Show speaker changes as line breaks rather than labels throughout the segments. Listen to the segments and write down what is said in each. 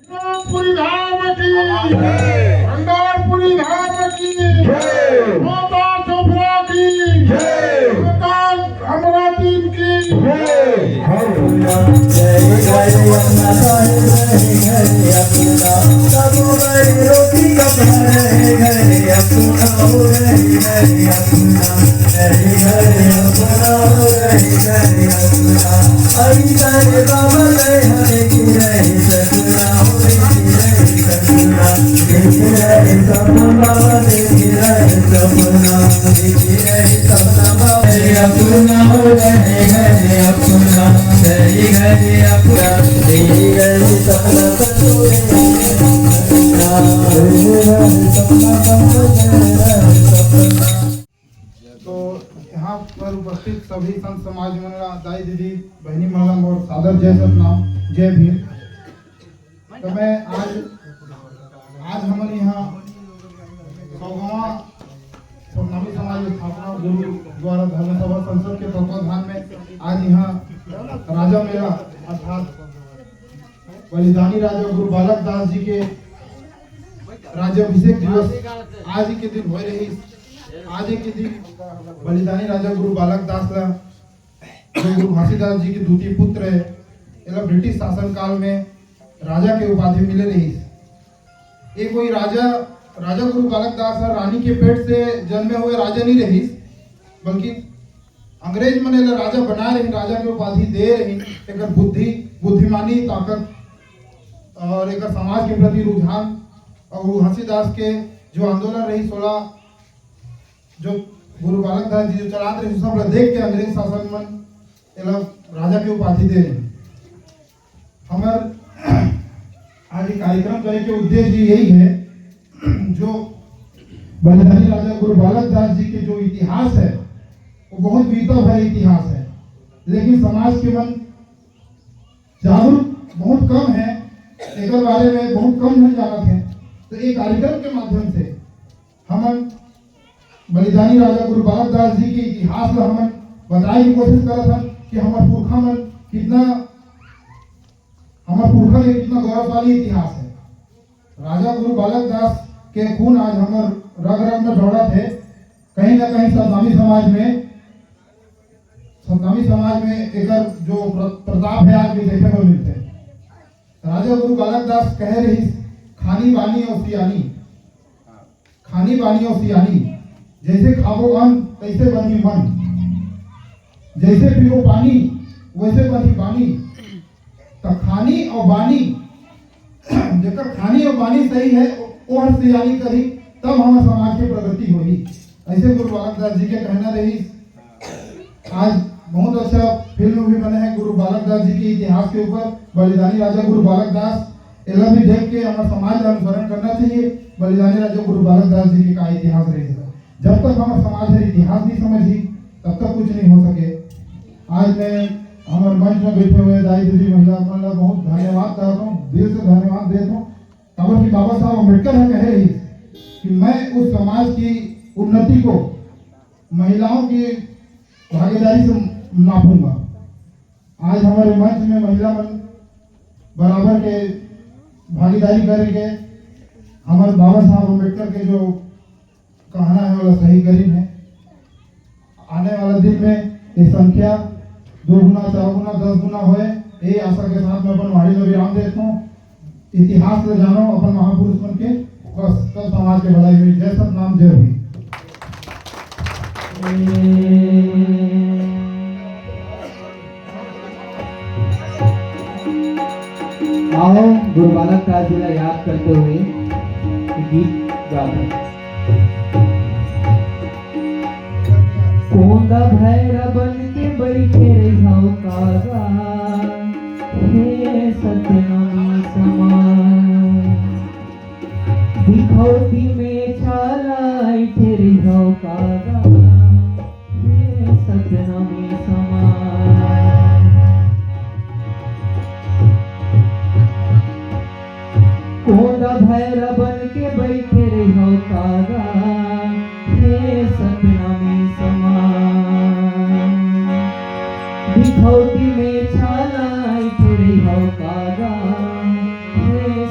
पूरी धाम की भंडारपुरी धाम की माता चोपड़ा की माता अमरावती की तो यहाँ पर उपस्थित सभी संत समाज मंडला दाई दीदी बहनी मंडलम और सादर जय सतनाम जय भीम। तो मैं आज हमारे यहाँ 100वां सोनामी समाज स्थापना गुरु द्वारा धर्म सभा संसद के तत्वाधान में आज यहाँ राजा मेला अर्थात बलिदानी राजा गुरु बालक दास जी के राज्याभिषेक दिवस आज के दिन हो रही। आज के दिन बलिदानी राजा गुरु बालक दास ला जो गुरु घासीदास जी के द्वितीय पुत्र है, एला ब्रिटिश शासन काल में राजा के उपाधि मिले रही। ये कोई राजा गुरु बालक दास रानी के पेट से जन्मे हुए राजा नहीं रही, बल्कि अंग्रेज मन एला राजा बना रही, राजा के उपाधि दे रही। एक बुद्धिमानी ताकत और एक समाज के प्रति रुझान और गुरु घासीदास के जो आंदोलन रही 16 जो गुरु बालक दास जी जो चलाते रहे सब देख के अंग्रेज शासन मन एला राजा के उपाधि दे रहे। हमार आज कार्यक्रम करे के उद्देश्य यही है, जो बलिदानी राजा गुरु बालक दास जी के जो इतिहास है वो बहुत बीता हुआ इतिहास है, लेकिन समाज के मन जागरूक बहुत कम है, एक बारे में बहुत कम नहीं जानते हैं। तो एक कार्यक्रम के माध्यम से हम बलिदानी राजा गुरु बालक दास जी के इतिहास को हम बताए की कोशिश करत हन कि हमारे पुरखा मन कितना गौरवशाली इतिहास है। राजा गुरु बालक दास के खून आज हमारे रग रग में दौड़त है। कहीं ना कहीं सतनामी समाज में एक जो प्रताप है आज भी देखने को मिलते हैं। राजा गुरु बालक दास कह रही खानी बानी और सियानी जैसे खाबो अन्न तैसे बनी मन, जैसे पियो पानी वैसे बनी पानी। तो खानी और बानी जेकर खानी और बानी सही है वो हर सियानी करी, तब हमारे समाज की प्रगति होगी। ऐसे गुरु बालक दास जी के कहना रही। आज बहुत अच्छा फिल्म भी बने हैं गुरु बालक दास जी के इतिहास के ऊपर, बलिदानी राजा गुरु बालक दास। एला भी देख के हमारे समाज का अनुसरण करना चाहिए। बलिदानी राजा गुरु बालक दास जी का इतिहास रहेगा। जब तक हमारे समाज का इतिहास नहीं समझी तब तक कुछ नहीं हो सके। आज मैं हमारे मंच में बैठे हुए दाई दीदी महिला मंडल बहुत धन्यवाद करता हूँ, दिल से धन्यवाद देता हूँ। खबर की बाबा साहब अम्बेडकर कह रही कि मैं उस समाज की उन्नति को महिलाओं की भागीदारी से नापूंगा। आज हमारे मंच में महिला मन बराबर के भागीदारी करके हमारे बाबा साहब अम्बेडकर के जो कहना है वो सही करीब है। आने वाला दिन में ये संख्या 2 गुना 4 गुना 10 गुना होए, ये आशा के साथ मैं अपन वाणी में विराम देता हूँ। इतिहास से जानो अपन महापुरुष बन के, बस सब समाज के भलाई हुई। जय सतनाम जय भीम।
आओ गुरु बालक दास जी को याद करते हुए गीत गाते। कोंदा भैरव बन के बैठे रहो कागा, हे सतनामी समान। दिखौती में छाला ऐठे रहो कागा, हे सतनामी समान। कोंदा भैरव बन के बैठे रहो कागा, हे सतनामी समान। दिखौती में छाला ऐठे रहो कागा, हे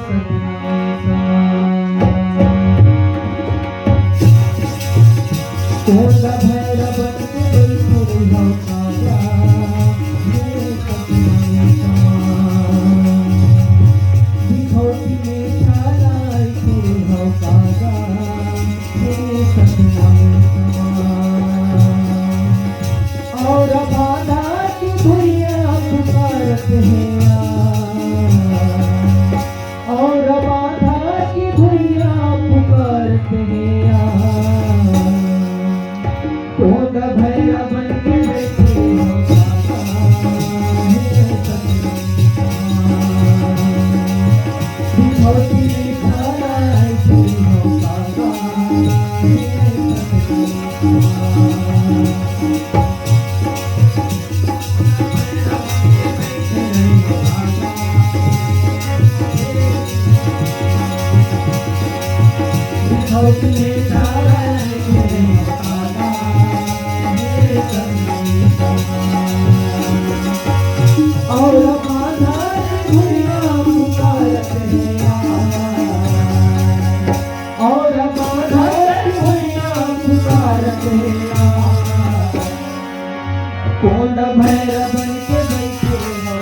कोंड भैरव बन के बैठे हो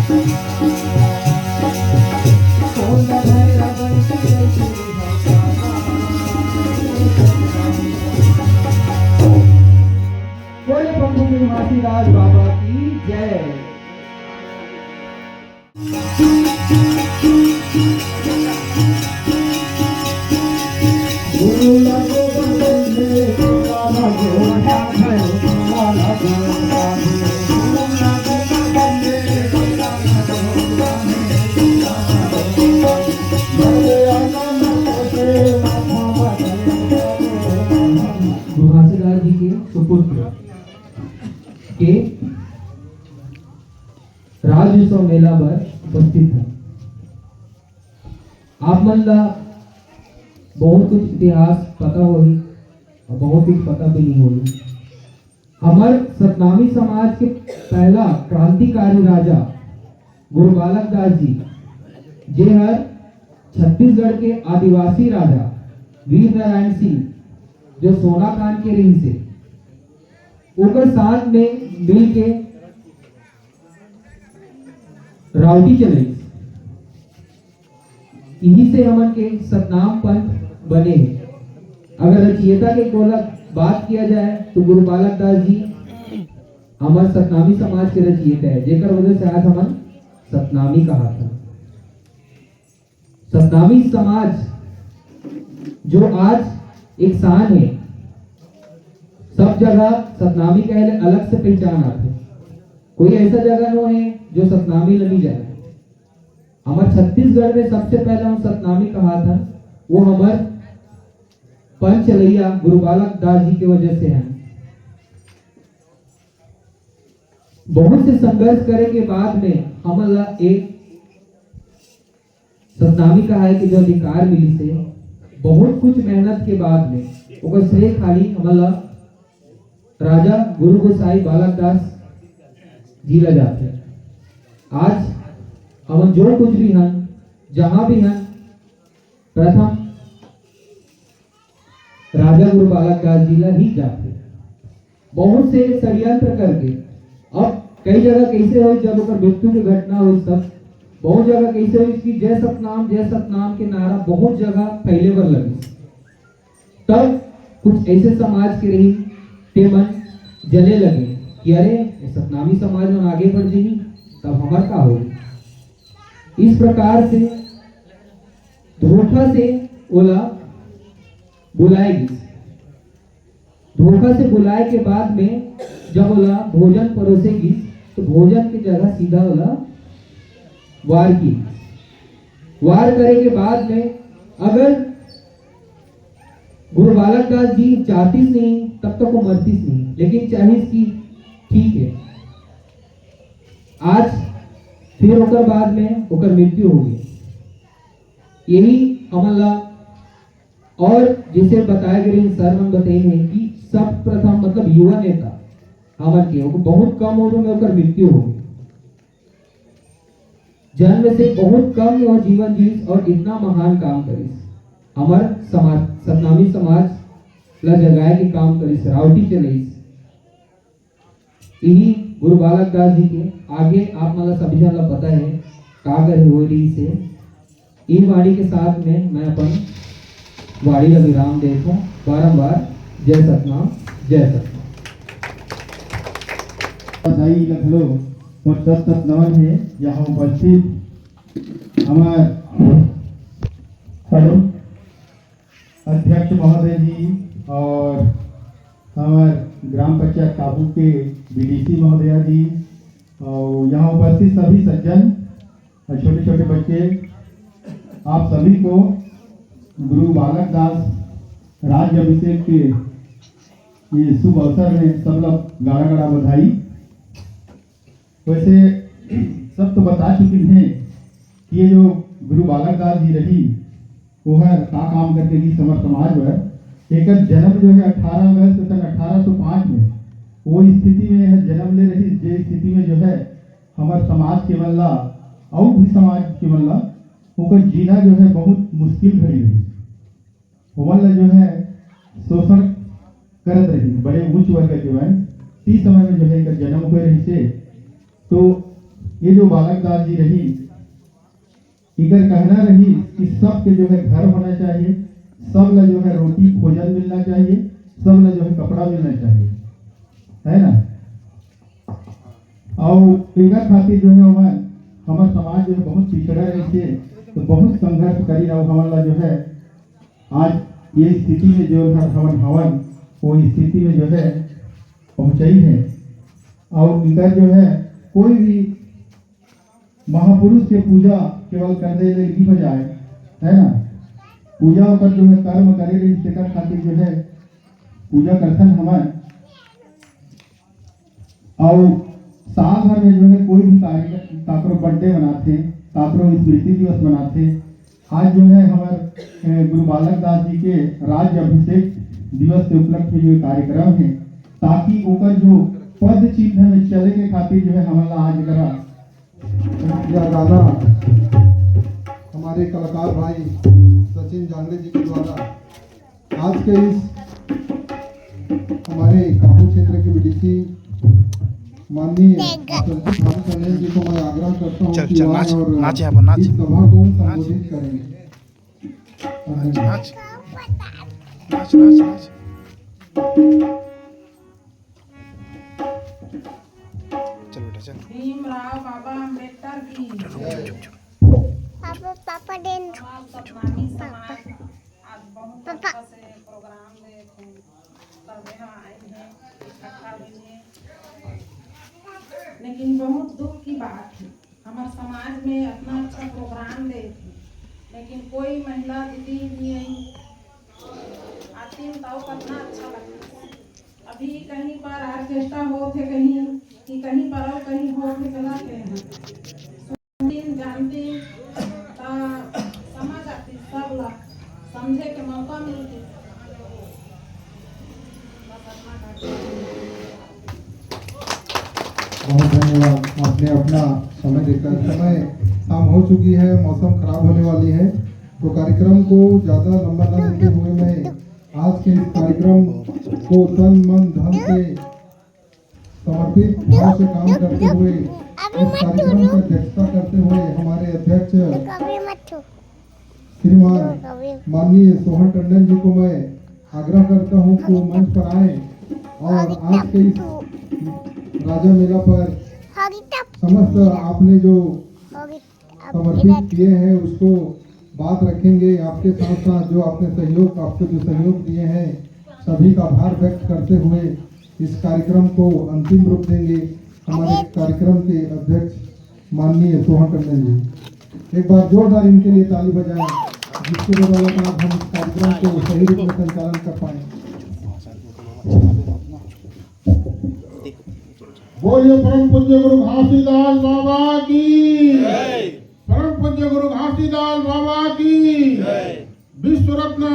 Thank you.
घासीदास जी के सुपुत्र के राज्योत्सव मेला पर उपस्थित है। आप मन ला बहुत कुछ इतिहास पता होगी और बहुत कुछ पता भी नहीं होगी। हमार सतनामी समाज के पहला क्रांतिकारी राजा गुरु बालक दास जी जे हर छत्तीसगढ़ के आदिवासी राजा वीर नारायण सिंह जो सोना कान के रही से ओकर साथ में मिल के राउटी चलाई। इन्हीं से हमन के सतनाम पंथ बने हैं। अगर रचयिता के कोला बात किया जाए तो गुरु बालक दास जी हमारे सतनामी समाज के रचयिता है, जेकर वजह से आज हमन सतनामी कहा था। सतनामी समाज जो आज एक शान है, सब जगह सतनामी कहले अलग से पहचान आते। कोई ऐसा जगह नो है जो सतनामी नहीं जाए। हमारे छत्तीसगढ़ में सबसे पहले हम सतनामी कहा था, वो हमारे पंच चलैया गुरु बालक दास जी की वजह से है। बहुत से संघर्ष करे के बाद में हमारा एक सतनामी कहा है कि जो अधिकार मिली से बहुत कुछ मेहनत के बाद में ओकर श्रेय खाली हमारा राजा गुरु गोसाई बालक दास जी ला जाते। आज हम जो कुछ भी हैं, जहां भी हैं, प्रथम राजा गुरु बालक दास जी ला ही जाते। बहुत से षड्यंत्र करके अब कई जगह कैसे हो जब ओकर मृत्यु की घटना हुई, सब बहुत जगह कैसे हुई कि जय सतनाम के नारा बहुत जगह फैले बर लगे। तब कुछ ऐसे समाज के रही ते मन जले लगे कि अरे सतनामी समाज में आगे बढ़ जाएगी तब हमार का होगी। इस प्रकार से धोखा से ओला बुलाएगी। धोखा से बुलाए के बाद में जब ओला भोजन परोसेगी तो भोजन की जगह सीधा ओला वार की। वार करे के बाद में अगर गुरु बालक दास जी चाहतीस नहीं तब तक वो मरतीस नहीं, लेकिन चाहिए कि ठीक है। आज फिर ओकर बाद में ओकर मृत्यु होगी। यही हमारा और जिसे बताया गया सर मन बताए हैं कि सब प्रथम मतलब युवा नेता हमार के बहुत कम उम्र में ओकर मृत्यु होगी। जन्म से बहुत कम और जीवन जीव और इतना महान काम करी हमार समाज सतनामी समाज ला जगाए के काम करी राउटी चलाई। यही गुरु बालक दास जी के आगे आप मतलब सभी जन ला पता है का करे हो रही से। इन वाणी के साथ में मैं अपन वाणी का विराम देता हूँ। बारंबार जय सतनाम जय सतनाम।
बधाई लखलो और सत नमन है यहाँ उपस्थित हमारे अध्यक्ष महोदय जी और हमारे ग्राम पंचायत काबू के बीडीसी महोदया जी और यहाँ उपस्थित सभी सज्जन और छोटे छोटे बच्चे, आप सभी को गुरु बालक दास राज्य अभिषेक के ये शुभ अवसर में सब लोग गाड़ा गाड़ा बधाई। वैसे सब तो बता चुके हैं कि ये जो गुरु बालक दास जी रही वो है का काम करके की समर समाज में एक जन्म जो है 18 अगस्त सन 1805 में वो स्थिति में जन्म ले रही, जे स्थिति में जो है हमारे समाज के मल्ला और भी समाज के मल्ला उनका जीना जो है बहुत मुश्किल घड़ी रही। वो मल्ला जो है शोषण करत रही बड़े उच्च वर्ग के वह इस समय में जो है इनका जन्म हुए रही से। तो ये जो बालक दास जी रही इधर कहना रही कि सबके जो है घर होना चाहिए, सब ला जो है रोटी भोजन मिलना चाहिए, सब ला जो है कपड़ा मिलना चाहिए, है ना। और इधर खातिर जो है हमार समाज जो है बहुत पिछड़ा रही थे, तो बहुत संघर्ष करी और हमारा जो है आज ये स्थिति में जो है हवन हवन वो स्थिति में जो है पहुंचाई है। और इनका जो है कोई भी महापुरुष के पूजा केवल कर दे नहीं हो जाए, है ना। पूजा कर जो है कर्म करे इसके खातिर जो है पूजा करथन हमारे। और साल भर में जो है कोई भी ताकरो बर्थडे मनाते, ताकरो स्मृति दिवस मनाते। आज जो है हमारे गुरु बालक दास जी के राज्य अभिषेक दिवस के उपलक्ष्य में जो कार्यक्रम है, ताकि ओकर जो पद चिन्ह में चले के खातिर जो है हमारा आज करा
यह गाना हमारे कलाकार भाई सचिन जांगड़े जी के द्वारा आज के इस हमारे काबू क्षेत्र के बीडीसी माननीय भानु टंडन जी को मैं आग्रह करता हूँ कि वहाँ और इस सभा को संबोधित करेंगे।
भीमराव बाबा अम्बेडकर की
पापा देन
समाज आज बहुत अच्छा से प्रोग्राम देखे तबे हम आए हैं इकट्ठा हुए हैं। लेकिन बहुत दुख की बात है, हमारे समाज में इतना अच्छा प्रोग्राम दे लेकिन कोई महिला दीदी भी नहीं आती तो कितना अच्छा लगता। अभी कहीं पर ऑर्केस्ट्रा हो थे कहीं कि कहीं पर और कहीं हो थे चलाते हैं सुनती जानती समझ आती, सब लोग समझे के मौका मिलती।
बहुत धन्यवाद, आपने अपना समय देकर। समय शाम हो चुकी है, मौसम खराब होने वाली है, तो कार्यक्रम को ज़्यादा लंबा न लेते हुए मैं आज के इस कार्यक्रम को तन मन धन से समर्पित भाव से काम करते हुए इस कार्यक्रम की अध्यक्षता करते हुए हमारे अध्यक्ष श्रीमान माननीय सोहन टंडन जी को मैं आग्रह करता हूं कि वो मंच पर आए और आज के इस राजा मेला पर समस्त आपने जो समर्पित किए हैं उसको बात रखेंगे। आपके साथ साथ जो आपने आपको जो सहयोग दिए हैं सभी का आभार व्यक्त करते हुए इस कार्यक्रम को अंतिम रूप देंगे हमारे कार्यक्रम के अध्यक्ष माननीय सोहन टंडन जी। एक बार जोरदार इनके लिए ताली बजाएं, जिसके बदौलत हम इस कार्यक्रम को सही रूप में संचालन कर पाए।
बोलिए परम पूज्य गुरु घासीदास बाबा की, परम पूज्य गुरु घासीदास बाबा की, विश्व रत्न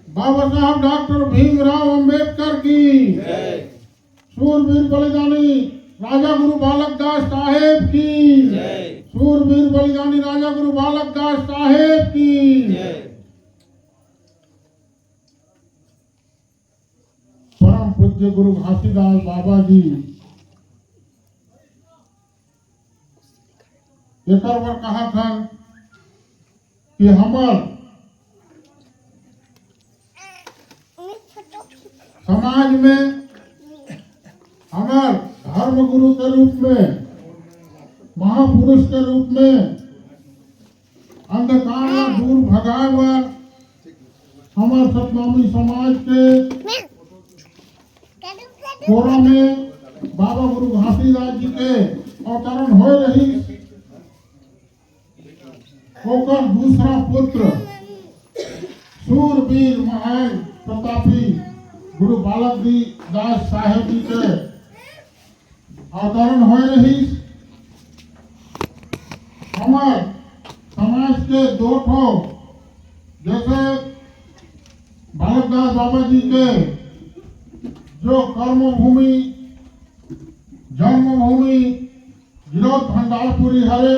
बाबा साहब डॉक्टर भीमराव अंबेडकर की, सूरवीर बलिदानी राजा गुरु बालक दास साहेब की, सूरवीर बलिदानी राजा गुरु बालक दास साहेब की। परम पूज्य गुरु घासीदास बाबा जी एक बार कहा था कि हमार समाज में हमार धर्म गुरु के रूप में, महापुरुष के रूप में अंधकार दूर भगाए हुआ हमार सतनामी समाज के कोरा में बाबा गुरु घासीदास जी के अवतरण हो रही। होकर दूसरा पुत्र सूरवीर महान प्रतापी गुरु बालक दास साहेब जी के अवतरण हो रही। हमारे समाज के दो ठो जैसे बालक दास बाबा जी के जो कर्म भूमि जन्मभूमि गिरौद भंडारपुरी हरे,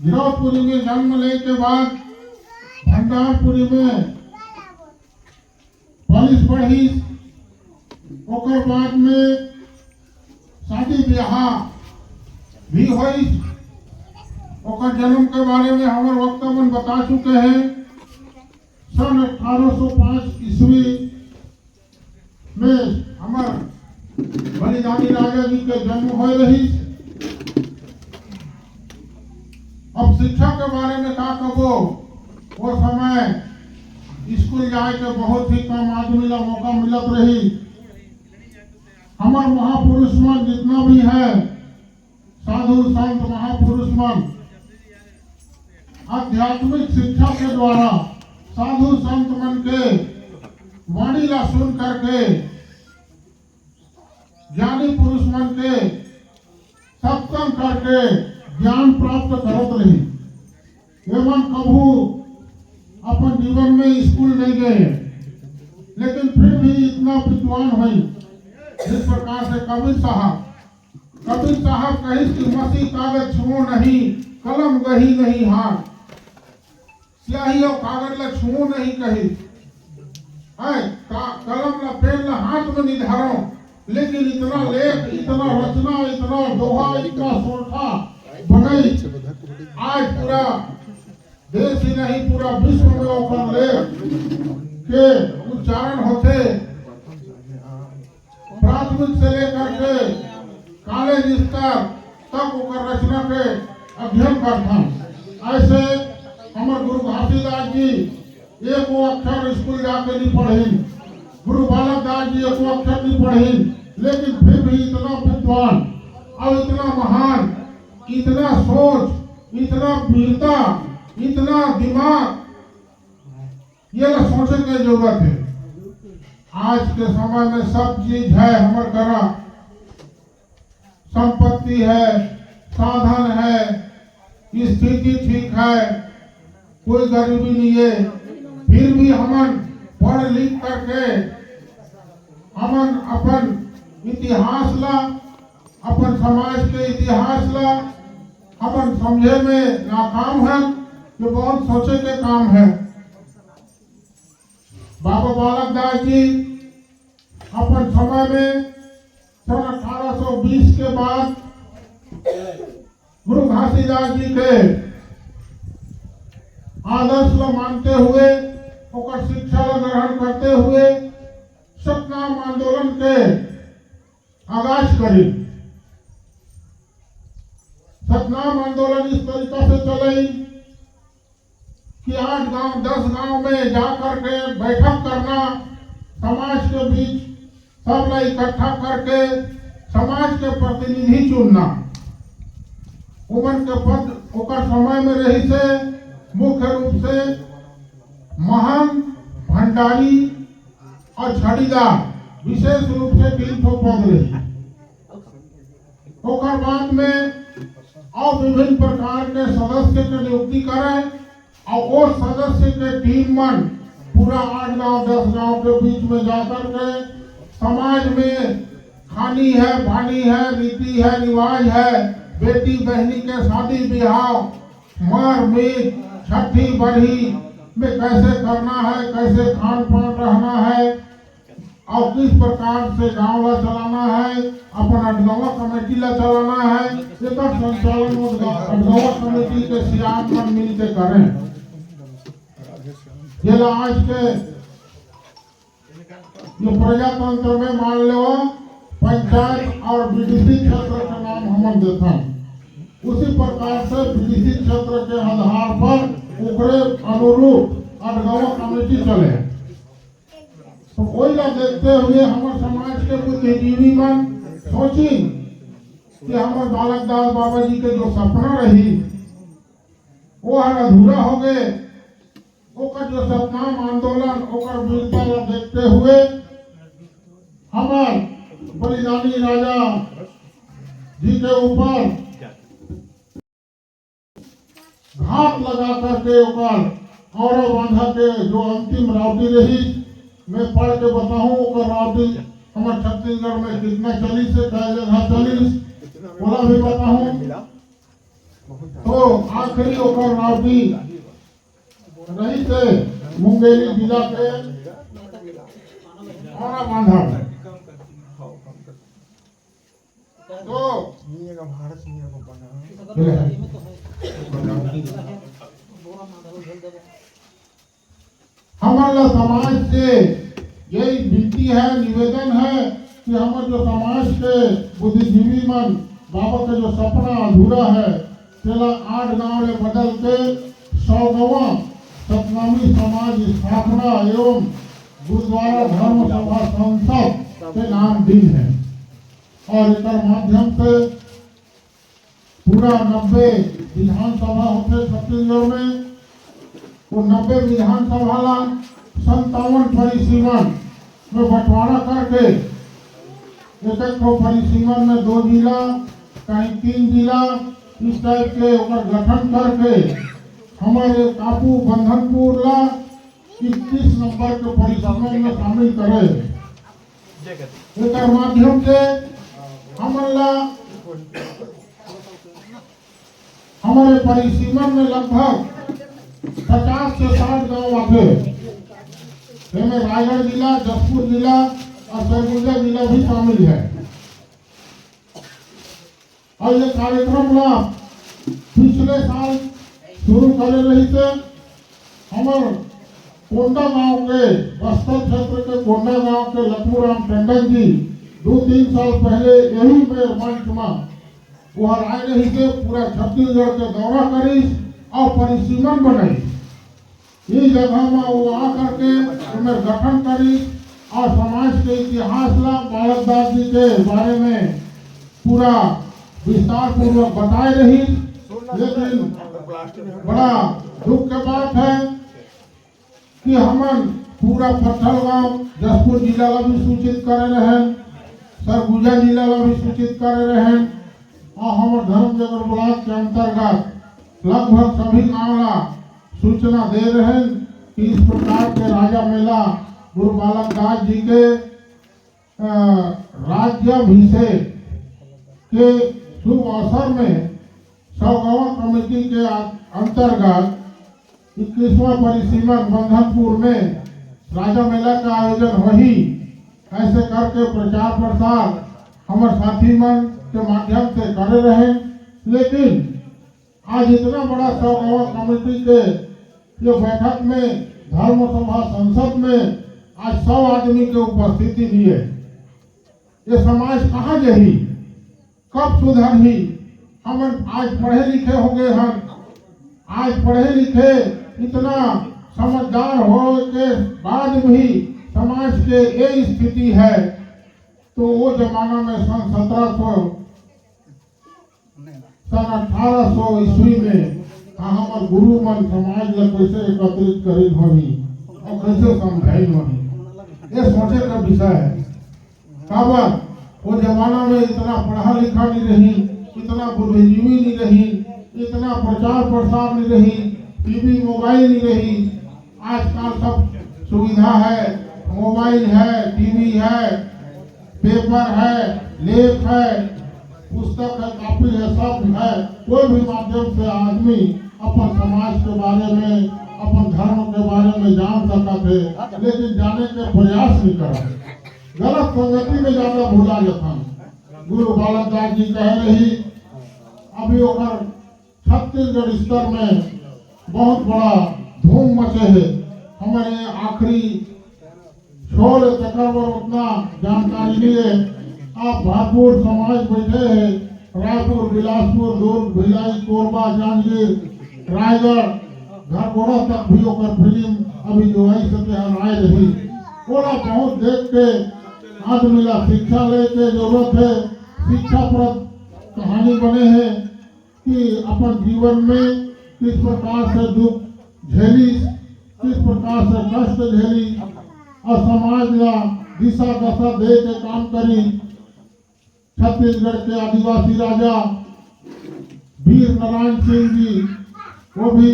गिरौदपुरी में जन्म लेने के बाद भंडारपुरी में पुलिस पढ़ी, ओकर बाद में शादी ब्याह भी हुई। ओकर जन्म के बारे में हमारे वक्तव्य बता चुके हैं। सन 1805 ईस्वी में हमारे बलिदानी राजा जी के जन्म हो रही।
अब शिक्षा के बारे में का कहो, वो समय स्कूल जाए के बहुत ही कम आदमी ला मौका मिलत रही। हमार महापुरुष मन जितना भी है, साधु संत महापुरुष मन आध्यात्मिक शिक्षा के द्वारा साधु संत मन के वाणी ला सुन करके ज्ञानी पुरुष मन के सत्संग करके ज्ञान प्राप्त करत रही। एवं कभू अपन जीवन में स्कूल नहीं गए, लेकिन फिर भी इतना विद्वान हुई। जिस प्रकार से कबीर साहब कही कि मसी कागज छुओ नहीं, कलम गही नहीं हाथ, स्याही और कागज ला छुओ नहीं कही, कलम ला पेन ला हाथ में निधारो, लेकिन इतना लेख, इतना रचना, इतना दोहा, इतना सोठा बनाई, आज पूरा देश ही नहीं पूरा विश्व में ओकर लेख के उच्चारण होते। प्राथमिक से लेकर के कॉलेज स्तर तक ओकर रचना के अध्ययन करता। ऐसे हमारे गुरु घासीदास जी एक अक्षर स्कूल जाके नहीं पढ़ी, गुरु बालक दास जी एक अक्षर नहीं पढ़ी, लेकिन फिर भी इतना विद्वान और इतना महान, इतना सोच, इतना वीरता, इतना दिमाग, ये ना सोचने की जरूरत है। आज के समय में सब चीज है हमारे करा, संपत्ति है, साधन है, स्थिति ठीक है, कोई गरीबी नहीं है, फिर भी हम पढ़ लिख करके हम अपन इतिहास ला, अपन समाज के इतिहास ला अपन समझे में नाकाम है, जो बहुत सोचे के काम है। बाबा बालक दास जी अपन समय में सन 1820 के बाद गुरु घासीदास जी के आदर्श ला मानते हुए, ओकर शिक्षा ला ग्रहण करते हुए सतनाम आंदोलन के आगाज करी। सतनाम आंदोलन इस तरीका से चले कि 8 गांव 10 गांव में जाकर के बैठक करना, समाज के बीच सबला इकट्ठा करके समाज के प्रतिनिधि चुनना। उमन के पद ओकर समय में रही से मुख्य रूप से महंत, भंडारी और छड़ीदार, विशेष रूप से 3 ठो पद रही। ओकर बाद में और विभिन्न प्रकार के सदस्य के नियुक्ति करें और वो सदस्य के टीम मन पूरा 8 गांव 10 गांव के बीच में जाकर के समाज में खानी है, पानी है, रीति है, रिवाज है, बेटी बहनी के शादी ब्याह, मर मिट, छठी बरही में कैसे करना है, कैसे खान पान रहना है और किस प्रकार से गांव ला चलाना है, अपन अडगवा कमेटी ला चलाना है, एकर संचालन अडगवा कमेटी के सियान मन मिल के करें। ये आज के जो प्रजातंत्र में मान लो पंचायत और बीडीसी क्षेत्र का नाम हम देता, उसी प्रकार से बीडीसी क्षेत्र के आधार पर ओकरे अनुरूप अडगवा कमेटी चले। तो वही ला देखते हुए हमारे समाज के बुद्धिजीवी मन सोची कि हमारे बालक दास बाबा जी के जो सपना रही वो अधूरा हो गए। ओकर जो सतनाम आंदोलन, ओकर वीरता ला देखते हुए हमारे बलिदानी राजा जी के ऊपर घात लगा करके ओकर और बांधा के जो अंतिम रावटी रही, मैं पढ़ के बताऊं ओकर रावटी हमारे छत्तीसगढ़ में कितना चली से कई जगह चली, बोला भी बताऊं। तो आखिरी ओकर रावटी रही से मुंगेली जिला के और बांधा। तो हमारा समाज से यही विनती है, निवेदन है कि हमारे जो समाज के बुद्धिजीवी मन बाबा का जो सपना अधूरा है केवल 8 गांव में बदल के 100वां सतनामी समाज स्थापना एवं गुरुद्वारा धर्म सभा संसद के नाम दी है और इसका माध्यम से पूरा 90 विधानसभा होते छत्तीसगढ़ में, वो 90 विधानसभा ला 57 परिसीमन में बंटवारा करके एक परिसीमन में 2 जिला कहीं 3 जिला इस टाइप के गठन करके हमारे कापू बंधनपुर ला 21 नंबर के परिसीमन में शामिल करे। एक माध्यम से हमारे परिसीमन में लगभग 50 से 60 गांव आते, जिनमें रायगढ़ जिला, जसपुर जिला और सरगुजा जिला भी शामिल है। और ये कार्यक्रम ला पिछले साल शुरू करे रही थे। हमारे कोंडा गांव के बस्तर क्षेत्र के कोंडा गांव के लखूराम टंडन जी 2-3 साल पहले यही में मंच में वह आए रही थे, पूरा छत्तीसगढ़ के दौरा करी और परिसीमन बनाई। इस जगह में वो आकर के उन्हें गठन करी और समाज के इतिहास ला बालक दास जी के बारे में पूरा विस्तार पूर्वक बताए रही। लेकिन बड़ा दुख की बात है कि हम पूरा पत्थल गांव जसपुर जिला ला भी सूचित करे रहे, सरगुजा जिला ला भी सूचित करे रहे और हमारे धर्म जगत ब्लॉक के अंतर्गत लगभग सभी गाँव ला सूचना दे रहे हैं कि इस प्रकार के राजा मेला गुरु बालक दास जी के राज्याभिषेक के शुभ अवसर में 100गांव कमेटी के अंतर्गत 21वां परिसीमन बंधनपुर में राजा मेला का आयोजन वही ऐसे करके प्रचार प्रसार हमारे साथी मन के माध्यम से करे रहे। लेकिन आज इतना बड़ा 100गांव कमेटी के ये बैठक में धर्म सभा संसद में आज 100 आदमी के उपस्थिति ली है। ये समाज कहाँ जही, कब सुधरी? हम आज पढ़े लिखे हो गए हैं, आज पढ़े लिखे इतना समझदार हो के बाद भी समाज के ये स्थिति है, तो वो जमाना में सन 1800 ईस्वी में हमारे गुरु मन समाज ला कैसे एकत्रित करी होनी और कैसे समझाई होनी, ये सोचे का विषय है। काबर वो जमाना में इतना पढ़ा लिखा नहीं रही, इतना बुद्धिजीवी नहीं रही, इतना प्रचार प्रसार नहीं रही, टीवी मोबाइल नहीं रही। आजकल सब सुविधा है, मोबाइल है, टीवी है, पेपर है, लेख है, पुस्तक है, कॉपी है, सब है। कोई भी माध्यम से आदमी अपन समाज के बारे में, अपन धर्म के बारे में जान सकता थे, लेकिन जाने के प्रयास नहीं करा, गलत संगति में ज्यादा भूला जाता। गुरु बालक दास जी कह रही अभी ओकर छत्तीसगढ़ स्तर में बहुत बड़ा धूम मचे है। हमारे आखिरी छोड़ तक उतना जानकारी लिए आप भरपूर समाज बैठे हैं, रायपुर, बिलासपुर, दुर्ग, भिलाई, कोरबा, जांजगीर, रायगढ़, घरघोड़ा तक भी ओकर फिल्म अभी जो आई सके आए रही। थोड़ा बहुत देख के आदमी ला शिक्षा ले के जरूरत है, शिक्षा पर कहानी बने हैं कि अपन जीवन में किस प्रकार से दुख झेली, किस प्रकार से कष्ट झेली और समाज ला दिशा दशा दे के काम करी। छत्तीसगढ़ के आदिवासी राजा वीर नारायण सिंह जी, वो भी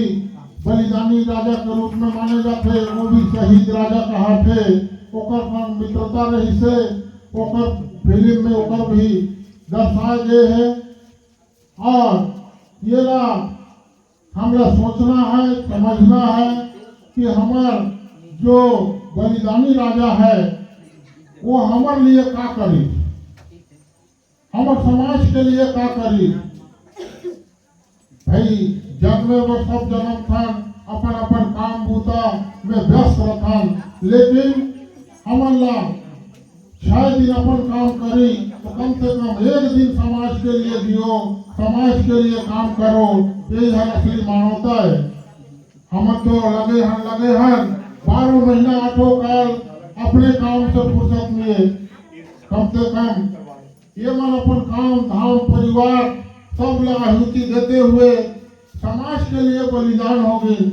बलिदानी राजा के रूप में माने जाते, वो भी शहीद राजा कहा थे। ओकर मित्रता रही से ओकर फिल्म में ओकर भी दर्शाए गए हैं। और ये ला हमरा सोचना है, समझना है कि हमार जो बलिदानी राजा है वो हमारे लिए क्या करी, हमारे समाज के लिए क्या करी। भाई जग में वो सब जन्म था, अपन अपन काम बूता में व्यस्त रहन, लेकिन हमारा 6 दिन अपन काम करी तो कम से कम 1 दिन समाज के लिए दियो, समाज के लिए काम करो, यही है असली मानवता है। हम तो लगे हैं 12 महीना 8 काल अपने काम से फुर्सत मिले, कम से कम ये मन अपन काम धाम परिवार सब ला आहुति देते हुए समाज के लिए बलिदान हो गई।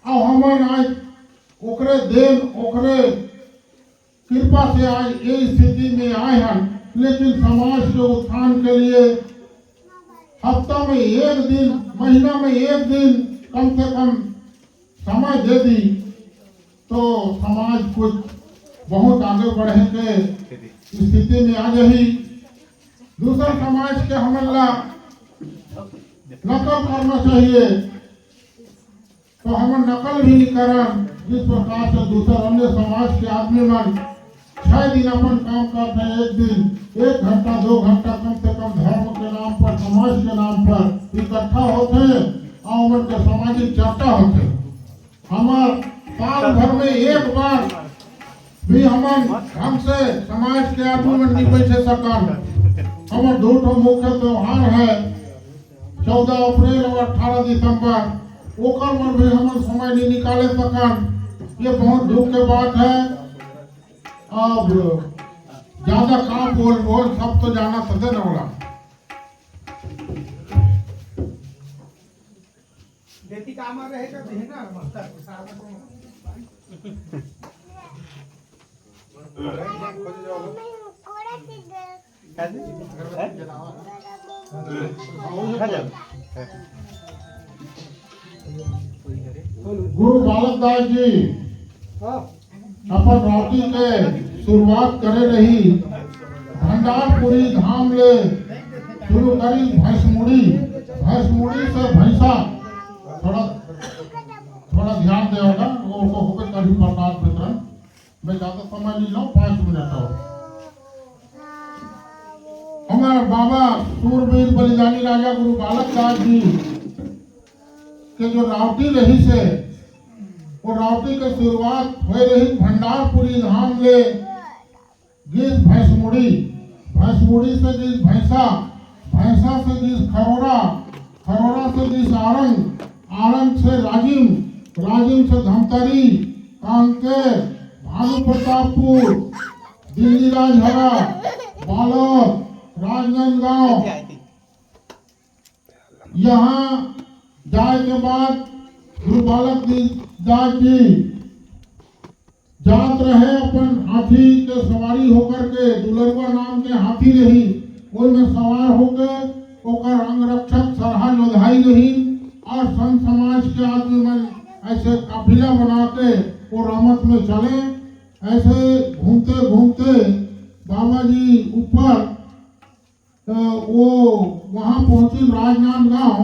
अब हमन आज ओकरे देन ओकरे कृपा से आज ये स्थिति में आए हैं, लेकिन समाज के उत्थान के लिए हफ्ता में एक दिन, महीना में एक दिन कम से कम समय दे दी तो समाज कुछ बहुत आगे बढ़े के स्थिति में आ जाही। दूसरा समाज के हमला नकल करना चाहिए, तो हम नकल भी नहीं करन। जिस प्रकार से दूसरा अन्य समाज के आदमी मन 6 दिन अपन काम करते हैं, एक दिन 1 घंटा 2 घंटा कम से कम धर्म के नाम पर, समाज के नाम पर इकट्ठा होते और उनके सामाजिक चर्चा होते। हमार साल भर में एक बार भी हमसे समाज के आदमी में नहीं बैठे सकन। हमारे 2 मुख्य त्योहार है, 14 अप्रैल और 18 दिसंबर, ओकर में भी हम समय नहीं निकाले सकन। ये बहुत दुख के बात है। अब ज्यादा काम बोल सब तो जाना सदे न होला।
बेटी काम रहेगा देना मास्टर
गुरु बालक दास जी अपन राउटी के शुरुआत करे रही, भंडारपुरी धाम ले शुरू करी भैंसमुड़ी से भैंसा। थोड़ा ध्यान देगा वो होकर कभी प्रसाद वितरण। मैं ज्यादा समय नहीं लूँ, 5 मिनट और। हमारे बाबा सूरवीर बलिदानी राजा गुरु बालक दास जी के जो रावटी रही से, वो रावटी के शुरुआत हो रही भंडारपुरी धाम ले गीस भैंसमुड़ी से गीस भैंसा से गीस खरोरा से गीस आरंग से राजिम से धमतरी, कांकेर, भानु प्रतापपुर, दिल्ली राजहरा, बालोद, राजनांदगांव। यहाँ जाए के बाद गुरु बालक दास जी जात रहे अपन हाथी के सवारी होकर के, दुलरवा नाम के हाथी रही, ओई में सवार होकर ओकर अंगरक्षक सरहा योधाई रही और संत समाज के आदमी मन ऐसे काफिला बना के वो रमत में चले। ऐसे घूमते घूमते बाबा जी ऊपर वो वहाँ पहुंची राजनांदगांव।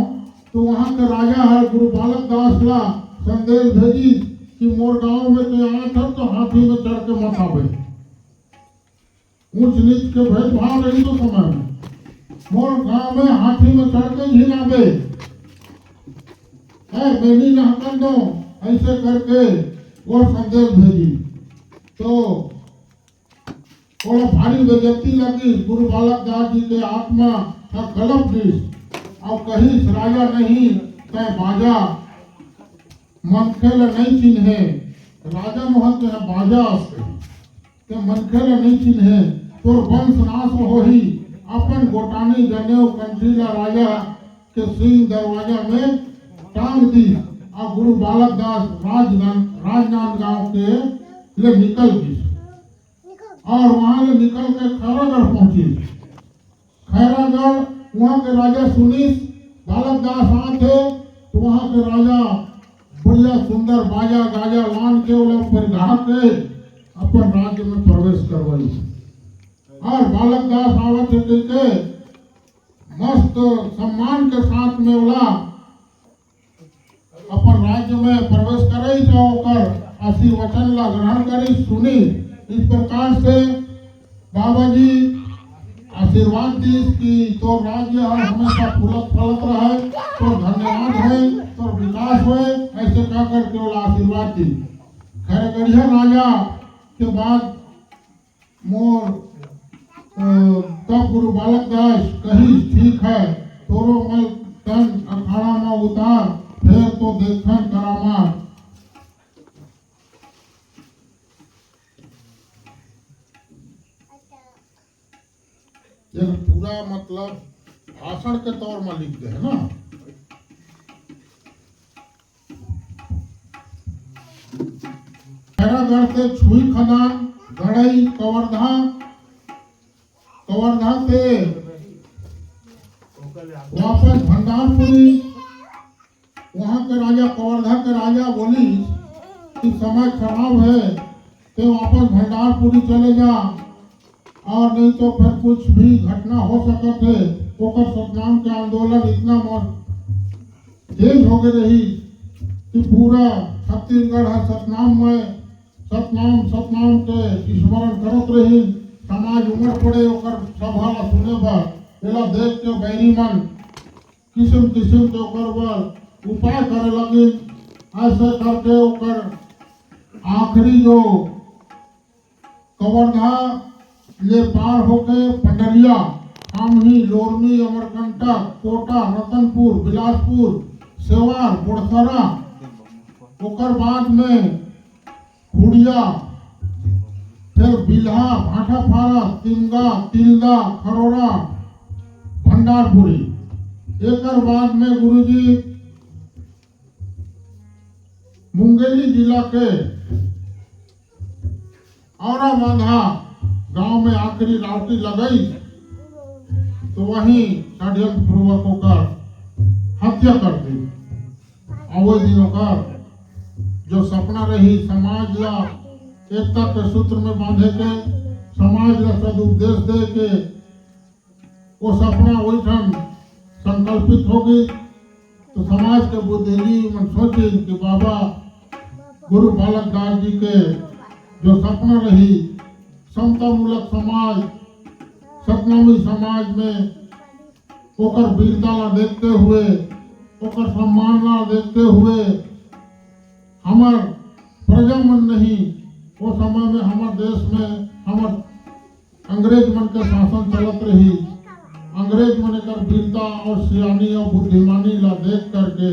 तो वहाँ के राजा है गुरु बालक दास ला संदेश भेजी कि मोर गांव में कोई आठ है तो हाथी में चढ़ के मत आवे। ऊंच नीच के भेदभाव रही तो समय में मोर गांव में हाथी में चढ़ के ही लावे है, बेनी नहकन दो, ऐसे करके वो संदेश भेजी। तो थोड़ा भारी बेइज्जती लगी। गुरु बालक दास जी के आत्मा का कलप दी। अब कहीं राजा नहीं तय बाजा मनखेल नहीं चिन्हे, राजा मोहन है बाजा के मनखेल नहीं चिन्हे, तो वंश नाश होही। अपन गोटानी जनेऊ कंठीला राजा के सिंह दरवाजा में टांग दी और गुरु बालक दास राजनांदगांव के लिए निकल गई और वहां से निकल के खैरागढ़ पहुंची। खैरागढ़ वहाँ के राजा सुनीस बालक दास आते तो वहाँ के राजा बढ़िया सुंदर बाजा गाजा लान के परिधान के अपन राज्य में प्रवेश करवाई और बालक दास आवत के मस्त सम्मान के साथ में ओला अपन राज्य में प्रवेश करे तो आशीर्वचन ला ग्रहण करी सुनी। इस प्रकार से बाबा जी आशीर्वाद दी कि तो राज्य हमेशा फूलत फलत रहे, तो धन्यवाद है, तो विकास हो, ऐसे कह करके वो आशीर्वाद दी। खैरगढ़िया राजा के बाद मोर तब गुरु बालक दास कही ठीक है तोरो मल तन अखाड़ा में उतार, फिर तो देखन करामार। ये पूरा मतलब भाषण के तौर में लिख दे है ना। खैरागढ़ से छुई खदान, गड़ई, कवर्धा, कवर्धा से वापस भंडारपुरी। वहां के राजा, कवर्धा के राजा बोली कि समय खराब है तो वापस भंडारपुरी चले जा, और नहीं तो फिर कुछ भी घटना हो सकत है। ओकर सतनाम के आंदोलन इतना तेज हो गए रही कि पूरा छत्तीसगढ़ है सतनाम में, सतनाम के स्मरण करत रही। समाज उमड़ पड़े ओकर सभा सुने पर, एला देख के बैरी मन किस्म किस्म के ओकर पर उपाय करे लगे। ऐसे करके ओकर आखिरी जो कवर्धा ले पार होके पंडरिया, आमही, लोरमी, अमरकंटक, कोटा, रतनपुर, बिलासपुर, सेवार, बुढ़सरा, ओकर बाद में खुड़िया, फिर बिल्हा, भाटाफारा, तिंगा, तिल्दा, खरोड़ा, भंडारपुरी। एक बाद में गुरुजी मुंगेली जिला के औराबांधा गांव में आखिरी रावटी लगाई, तो वहीं षड्यंत्र पूर्वक होकर हत्या कर दी। अवै दिनों का जो सपना रही समाज या एकता के सूत्र में बांधे के, समाज का सदुपदेश दे के, वो सपना वही ठन संकल्पित होगी। तो समाज के बुद्धिजीवी मन सोचे कि बाबा गुरु बालक दास जी के जो सपना रही समता मूलक समाज, सतनामी समाज में ओकर वीरता ला देखते हुए, ओकर सम्मान ला देखते हुए, हमार प्रजा मन नहीं, वो समय में हमार देश में हमार अंग्रेज मन के शासन चलत रही। अंग्रेज मन कर वीरता और सियानी और बुद्धिमानी ला देख करके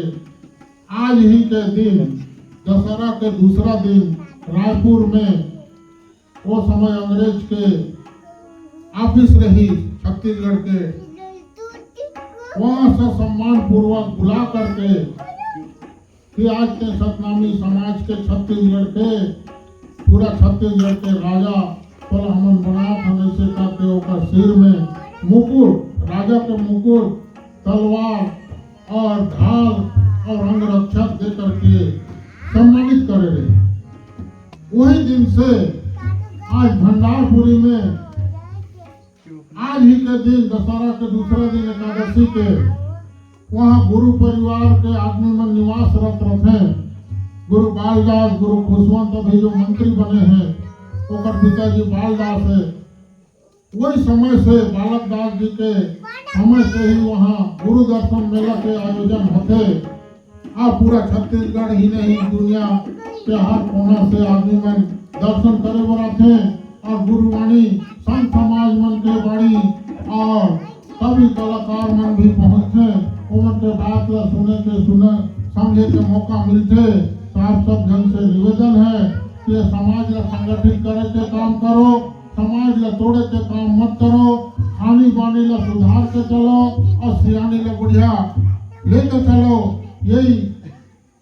आज ही के दिन, दशहरा के दूसरा दिन, रायपुर में वो समय अंग्रेज के ऑफिस रही छत्तीसगढ़ के, वहां से सम्मान पूर्वक बुला करके कि आज के सतनामी समाज के छत्तीसगढ़ के, पूरा छत्तीसगढ़ के राजा पल हमन बनाओ हमेशा करके ओकर सिर में मुकुट, राजा के मुकुट, तलवार और ढाल और अंगरक्षक दे करके सम्मानित करे रहे। वही दिन से आज भंडारपुरी में आज ही के दिन, दशहरा के दूसरे दिन, एकादशी के, वहाँ गुरु परिवार के आदमी मन निवासरत रहे। गुरु बालदास, गुरु खुशवंत अभी जो मंत्री बने हैं, ओकर पिताजी बालदास है। वही समय से बालक दास जी के समय से ही वहाँ गुरु दर्शन मेला के आयोजन होते। अब पूरा छत्तीसगढ़ ही नहीं, दुनिया के हर कोना से आदमी मन दर्शन करे बर आथे, और गुरुवाणी संत समाज मन के बाड़ी और कवि कलाकार मन भी पहुँचे। उमर के बात ला सुने समझे के मौका मिलते। तो आप सब जन से निवेदन है कि समाज ला संगठित करे के काम करो, समाज ला तोड़े के काम मत करो, खानी बानी ला सुधार के चलो और सियानी ला बढ़िया लेके चलो। यही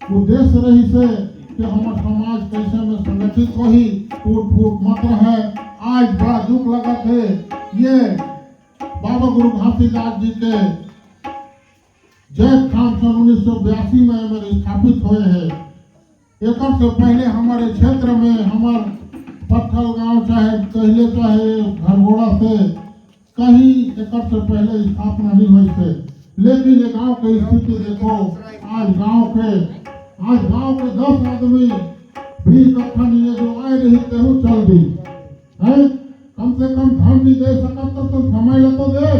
उद्देश्य रही से कि हमारा समाज कैसे में संगठित हो ही, टूट फूट मत रहे। आज बड़ा दुख लगा थे, ये बाबा गुरु घासीदास जी के जैत खान सन 1982 में मेरे स्थापित हुए हैं। एक से पहले हमारे क्षेत्र में, हमार पत्थल गांव चाहे कहले चाहे घरघोड़ा से कहीं एक से पहले स्थापना नहीं हुई थे। लेकिन ये गांव की स्थिति देखो, आज गांव के 10 आदमी भी इकट्ठा नहीं है, जो आए रही तेहू चल दी है। कम से कम धन नहीं दे सकता तो समय ल तो दे,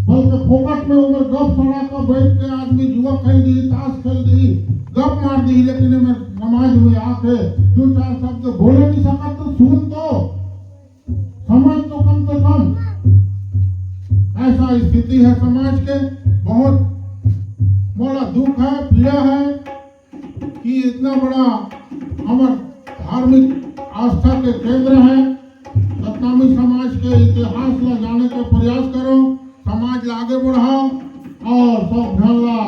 बल्कि फोकट में उम्र गप सड़ा कर बैठ के आदमी जुआ खेल दी, ताश खेल दी, गप मार दी। लेकिन मैं समाज में आके 2-4 शब्द बोले नहीं सकता तो सुन तो समझ तो कम से कम। ऐसा स्थिति स्थिति है समाज के, बहुत बड़ा दुख है, पीड़ा है कि इतना बड़ा हमार धार्मिक आस्था के केंद्र है। सतनामी समाज के इतिहास ला जाने के प्रयास करो, समाज ला आगे बढ़ाओ और सब ध्यान ला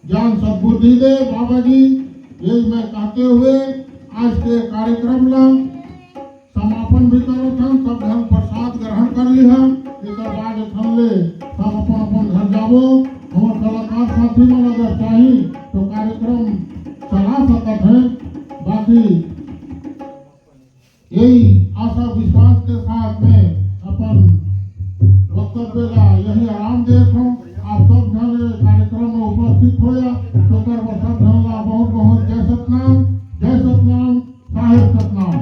ज्ञान सद्बुद्धि दे बाबा जी। यही मैं कहते हुए आज के कार्यक्रम ला समापन भी करो था। सब धन प्रसाद ग्रहण कर लिहा, एक बाद ले सब अपन अपन घर जाबो। हमारे कलाकार साथी मन अगर चाही तो कार्यक्रम चला सकत है। बाकी यही आशा विश्वास के साथ में अपन वक्तव्य ला यही आराम देख हूँ। आप सब जन कार्यक्रम में उपस्थित होया तो सब जन ला बहुत बहुत जय सतनाम, जय सतनाम, साहेब सतनाम।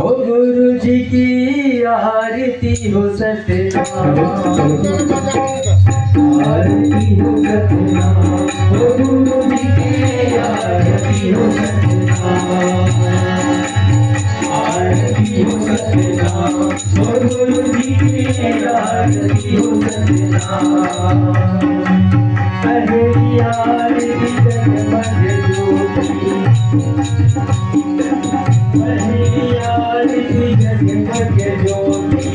ओ गुरु जी की आरती हो सतनाम, आरती हो सतनाम। ओ गुरु जी की आरती हो सतनाम, आरती हो सतनाम। ओ गुरु जी की आरती हो सतनाम। हरी आरती जगमग ज्योति, हरी आरती जगमग ज्योति।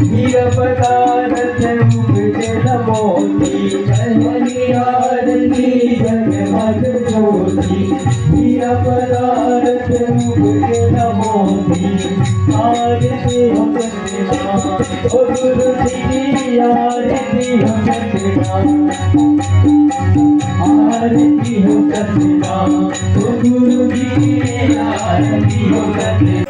हीरा पदारथ उगल मोती, हरी आरती जगमग ज्योति। हीरा पदारथ उगल मोती, आरती हो सतनाम। ओ गुरु जी की आरती हो सतनाम, आरती हो सतनाम। ओ गुरु जी की आरती हो सतनाम।